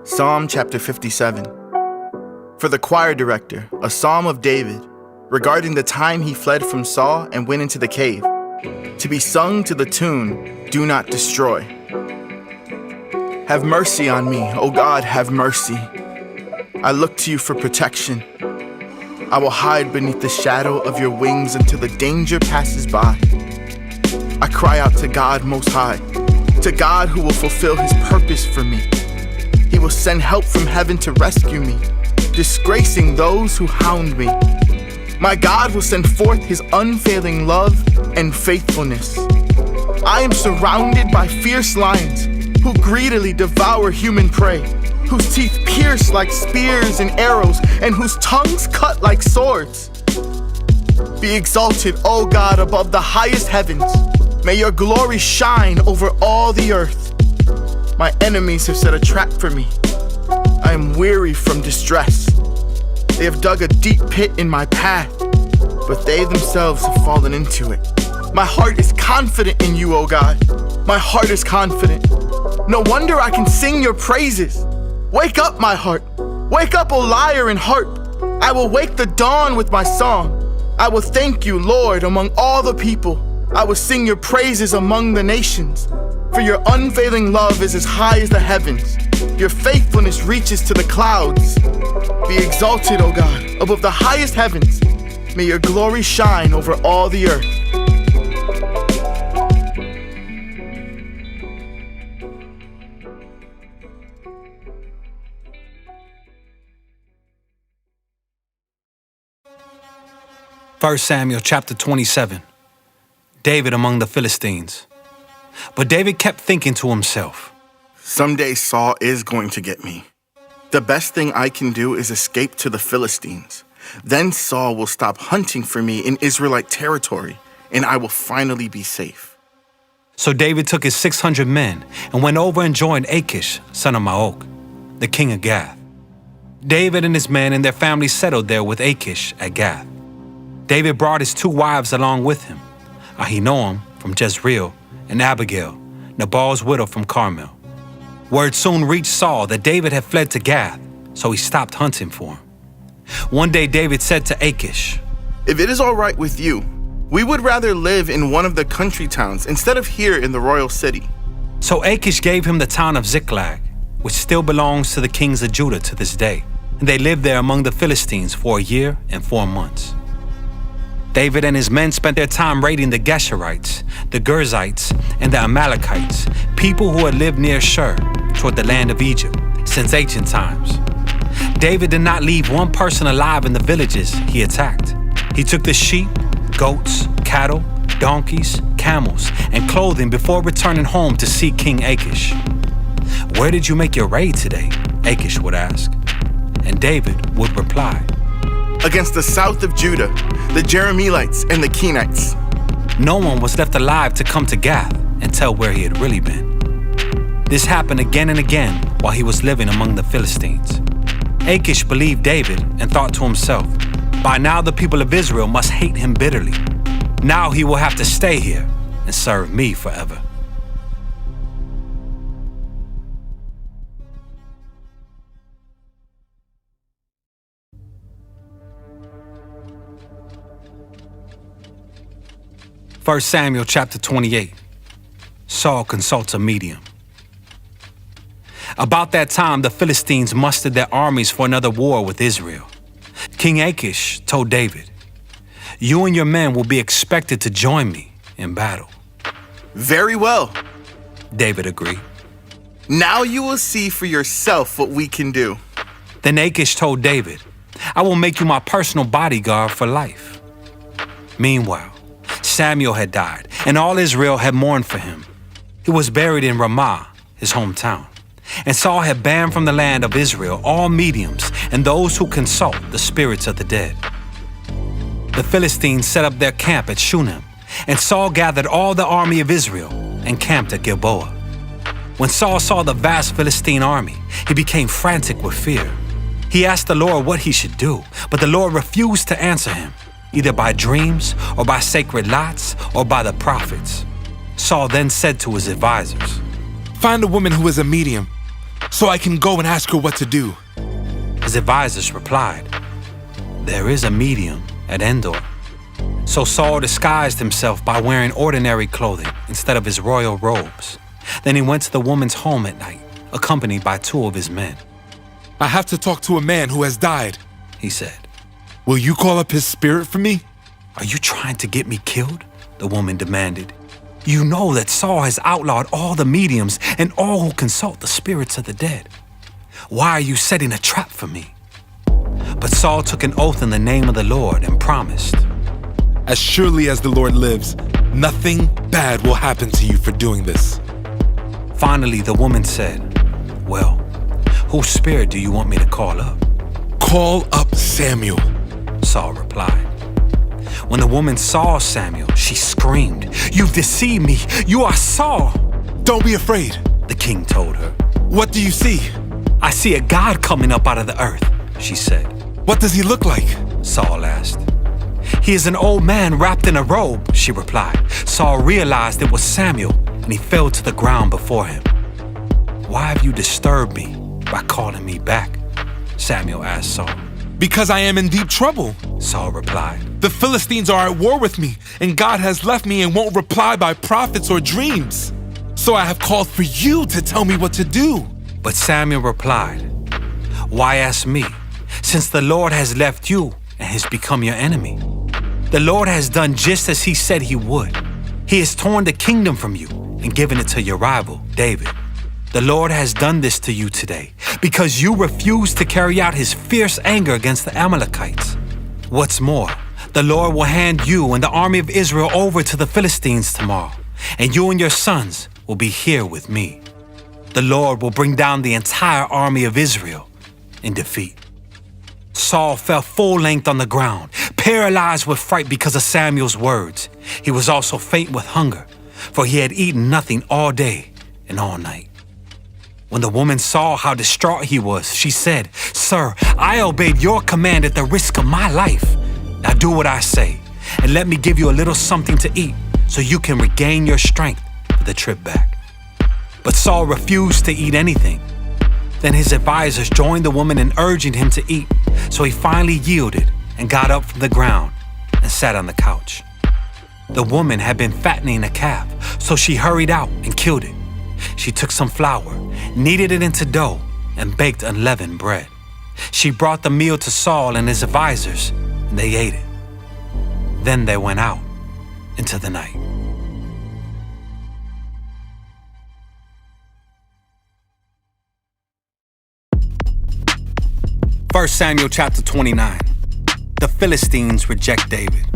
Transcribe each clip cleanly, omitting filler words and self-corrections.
Psalm chapter 57. For the choir director, a psalm of David, regarding the time he fled from Saul and went into the cave, to be sung to the tune, Do Not Destroy. Have mercy on me, O God, have mercy. I look to you for protection. I will hide beneath the shadow of your wings until the danger passes by. I cry out to God Most High, to God who will fulfill his purpose for me. He will send help from heaven to rescue me, disgracing those who hound me. My God will send forth his unfailing love and faithfulness. I am surrounded by fierce lions who greedily devour human prey, whose teeth pierce like spears and arrows, and whose tongues cut like swords. Be exalted, O God, above the highest heavens. May your glory shine over all the earth. My enemies have set a trap for me. I am weary from distress. They have dug a deep pit in my path, but they themselves have fallen into it. My heart is confident in you, O God. My heart is confident. No wonder I can sing your praises. Wake up, my heart. Wake up, O lyre and harp. I will wake the dawn with my song. I will thank you, Lord, among all the people. I will sing your praises among the nations. For your unfailing love is as high as the heavens. Your faithfulness reaches to the clouds. Be exalted, O God, above the highest heavens. May your glory shine over all the earth. First Samuel chapter 27. David among the Philistines. But David kept thinking to himself, Someday Saul is going to get me. The best thing I can do is escape to the Philistines. Then Saul will stop hunting for me in Israelite territory, and I will finally be safe. So David took his 600 men and went over and joined Achish, son of Maok, the king of Gath. David and his men and their families settled there with Achish at Gath. David brought his 2 wives along with him, Ahinoam from Jezreel and Abigail, Nabal's widow from Carmel. Word soon reached Saul that David had fled to Gath, so he stopped hunting for him. One day David said to Achish, If it is all right with you, we would rather live in one of the country towns instead of here in the royal city. So Achish gave him the town of Ziklag, which still belongs to the kings of Judah to this day, and they lived there among the Philistines for a year and 4 months. David and his men spent their time raiding the Geshurites, the Girzites, and the Amalekites, people who had lived near Shur, toward the land of Egypt, since ancient times. David did not leave one person alive in the villages he attacked. He took the sheep, goats, cattle, donkeys, camels, and clothing before returning home to see King Achish. Where did you make your raid today? Achish would ask. And David would reply, Against the south of Judah, the Jerahmeelites and the Kenites. No one was left alive to come to Gath and tell where he had really been. This happened again and again while he was living among the Philistines. Achish believed David and thought to himself, by now the people of Israel must hate him bitterly. Now he will have to stay here and serve me forever. First Samuel chapter 28. Saul consults a medium. About that time, the Philistines mustered their armies for another war with Israel. King Achish told David, You and your men will be expected to join me in battle. Very well, David agreed. Now you will see for yourself what we can do. Then Achish told David, I will make you my personal bodyguard for life. Meanwhile, Samuel had died, and all Israel had mourned for him. He was buried in Ramah, his hometown. And Saul had banned from the land of Israel all mediums and those who consult the spirits of the dead. The Philistines set up their camp at Shunem, and Saul gathered all the army of Israel and camped at Gilboa. When Saul saw the vast Philistine army, he became frantic with fear. He asked the Lord what he should do, but the Lord refused to answer him, either by dreams or by sacred lots or by the prophets. Saul then said to his advisors, Find a woman who is a medium. so I can go and ask her what to do. His advisors replied, "There is a medium at Endor." So Saul disguised himself by wearing ordinary clothing instead of his royal robes. Then he went to the woman's home at night, accompanied by 2 of his men. "I have to talk to a man who has died," he said. "Will you call up his spirit for me?" "Are you trying to get me killed?" the woman demanded. "You know that Saul has outlawed all the mediums and all who consult the spirits of the dead. Why are you setting a trap for me?" But Saul took an oath in the name of the Lord and promised, "As surely as the Lord lives, nothing bad will happen to you for doing this." Finally, the woman said, "Well, whose spirit do you want me to call up?" "Call up Samuel," Saul replied. When the woman saw Samuel, she screamed, "You've deceived me! You are Saul!" "Don't be afraid," the king told her. "What do you see?" "I see a god coming up out of the earth," she said. "What does he look like?" Saul asked. "He is an old man wrapped in a robe," she replied. Saul realized it was Samuel, and he fell to the ground before him. "Why have you disturbed me by calling me back?" Samuel asked Saul. "Because I am in deep trouble," Saul replied. "The Philistines are at war with me, and God has left me and won't reply by prophets or dreams. So I have called for you to tell me what to do." But Samuel replied, "Why ask me, since the Lord has left you and has become your enemy? The Lord has done just as he said he would. He has torn the kingdom from you and given it to your rival, David. The Lord has done this to you today because you refused to carry out his fierce anger against the Amalekites. What's more, the Lord will hand you and the army of Israel over to the Philistines tomorrow, and you and your sons will be here with me. The Lord will bring down the entire army of Israel in defeat." Saul fell full length on the ground, paralyzed with fright because of Samuel's words. He was also faint with hunger, for he had eaten nothing all day and all night. When the woman saw how distraught he was, she said, "Sir, I obeyed your command at the risk of my life. Now do what I say, and let me give you a little something to eat so you can regain your strength for the trip back." But Saul refused to eat anything. Then his advisors joined the woman in urging him to eat, so he finally yielded and got up from the ground and sat on the couch. The woman had been fattening a calf, so she hurried out and killed it. She took some flour, kneaded it into dough, and baked unleavened bread. She brought the meal to Saul and his advisors, and they ate it. Then they went out into the night. 1 Samuel chapter 29. The Philistines reject David.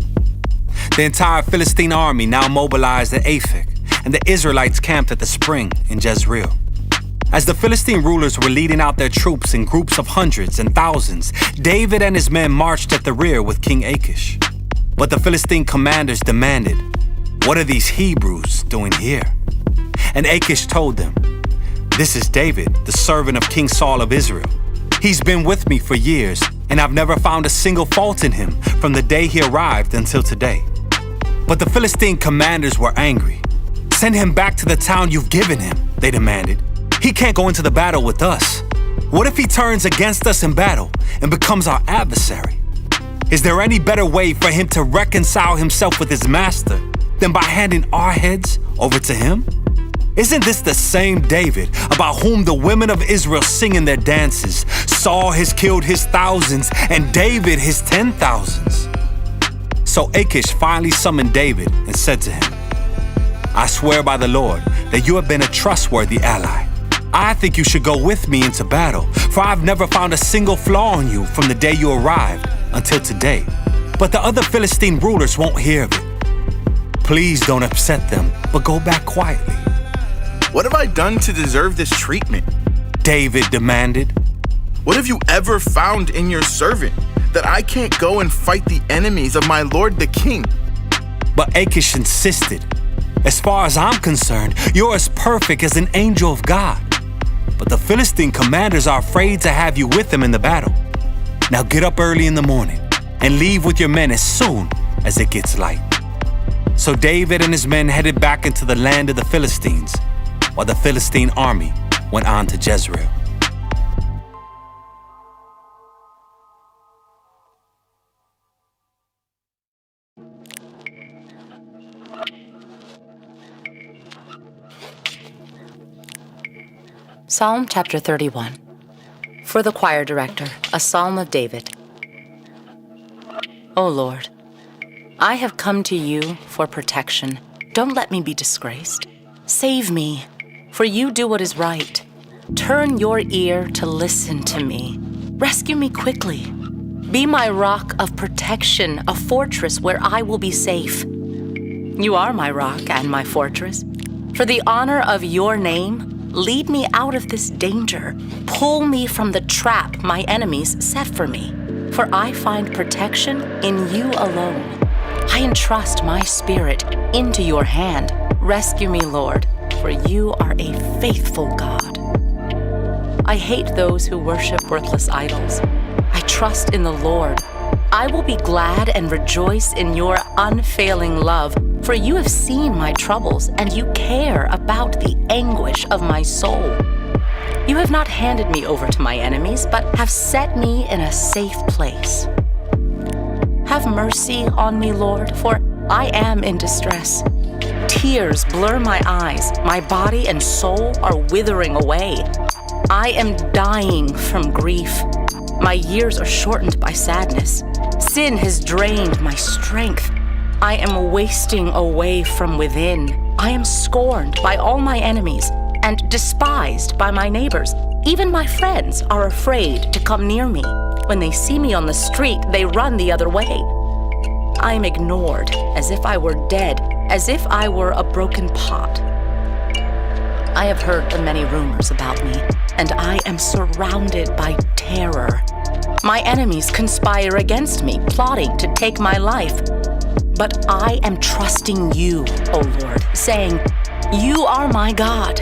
The entire Philistine army now mobilized at Aphek, and the Israelites camped at the spring in Jezreel. As the Philistine rulers were leading out their troops in groups of hundreds and thousands, David and his men marched at the rear with King Achish. But the Philistine commanders demanded, "What are these Hebrews doing here?" And Achish told them, "This is David, the servant of King Saul of Israel. He's been with me for years, and I've never found a single fault in him from the day he arrived until today." But the Philistine commanders were angry. "Send him back to the town you've given him," they demanded. "He can't go into the battle with us. What if he turns against us in battle and becomes our adversary? Is there any better way for him to reconcile himself with his master than by handing our heads over to him? Isn't this the same David about whom the women of Israel sing in their dances? Saul has killed his thousands and David his 10,000s. So Achish finally summoned David and said to him, "I swear by the Lord that you have been a trustworthy ally. I think you should go with me into battle, for I've never found a single flaw in you from the day you arrived until today. But the other Philistine rulers won't hear of it. Please don't upset them, but go back quietly." What have I done to deserve this treatment? David demanded. What have you ever found in your servant that I can't go and fight the enemies of my lord the king? But Achish insisted, "As far as I'm concerned, you're as perfect as an angel of God. But the Philistine commanders are afraid to have you with them in the battle. Now get up early in the morning and leave with your men as soon as it gets light." So David and his men headed back into the land of the Philistines, while the Philistine army went on to Jezreel. Psalm chapter 31. For the choir director, a psalm of David. O Lord, I have come to you for protection. Don't let me be disgraced. Save me, for you do what is right. Turn your ear to listen to me. Rescue me quickly. Be my rock of protection, a fortress where I will be safe. You are my rock and my fortress. For the honor of your name, lead me out of this danger. Pull me from the trap my enemies set for me. For I find protection in you alone. I entrust my spirit into your hand. Rescue me, Lord, for you are a faithful God. I hate those who worship worthless idols. I trust in the Lord. I will be glad and rejoice in your unfailing love, for you have seen my troubles and you care about the anguish of my soul. You have not handed me over to my enemies, but have set me in a safe place. Have mercy on me, Lord, for I am in distress. Tears blur my eyes. My body and soul are withering away. I am dying from grief. My years are shortened by sadness. Sin has drained my strength. I am wasting away from within. I am scorned by all my enemies and despised by my neighbors. Even my friends are afraid to come near me. When they see me on the street, they run the other way. I am ignored as if I were dead, as if I were a broken pot. I have heard the many rumors about me, and I am surrounded by terror. My enemies conspire against me, plotting to take my life. But I am trusting you, O Lord, saying, you are my God.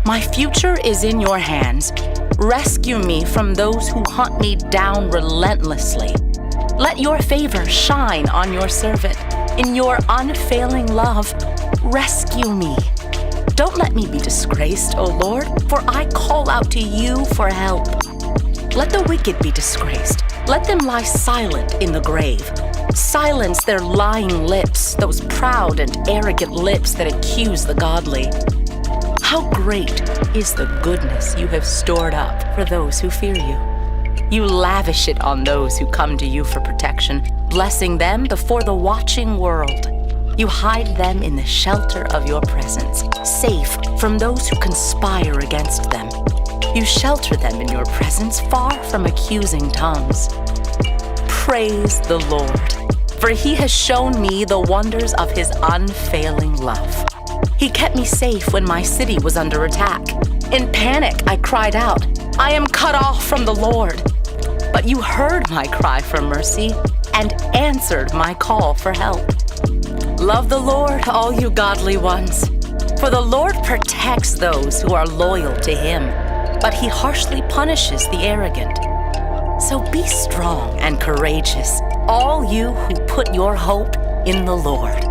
My future is in your hands. Rescue me from those who hunt me down relentlessly. Let your favor shine on your servant. In your unfailing love, rescue me. Don't let me be disgraced, O Lord, for I call out to you for help. Let the wicked be disgraced. Let them lie silent in the grave. Silence their lying lips, those proud and arrogant lips that accuse the godly. How great is the goodness you have stored up for those who fear you. You lavish it on those who come to you for protection, blessing them before the watching world. You hide them in the shelter of your presence, safe from those who conspire against them. You shelter them in your presence, far from accusing tongues. Praise the Lord, for he has shown me the wonders of his unfailing love. He kept me safe when my city was under attack. In panic, I cried out, I am cut off from the Lord. But you heard my cry for mercy and answered my call for help. Love the Lord, all you godly ones, for the Lord protects those who are loyal to him, but he harshly punishes the arrogant. So be strong and courageous, all you who put your hope in the Lord.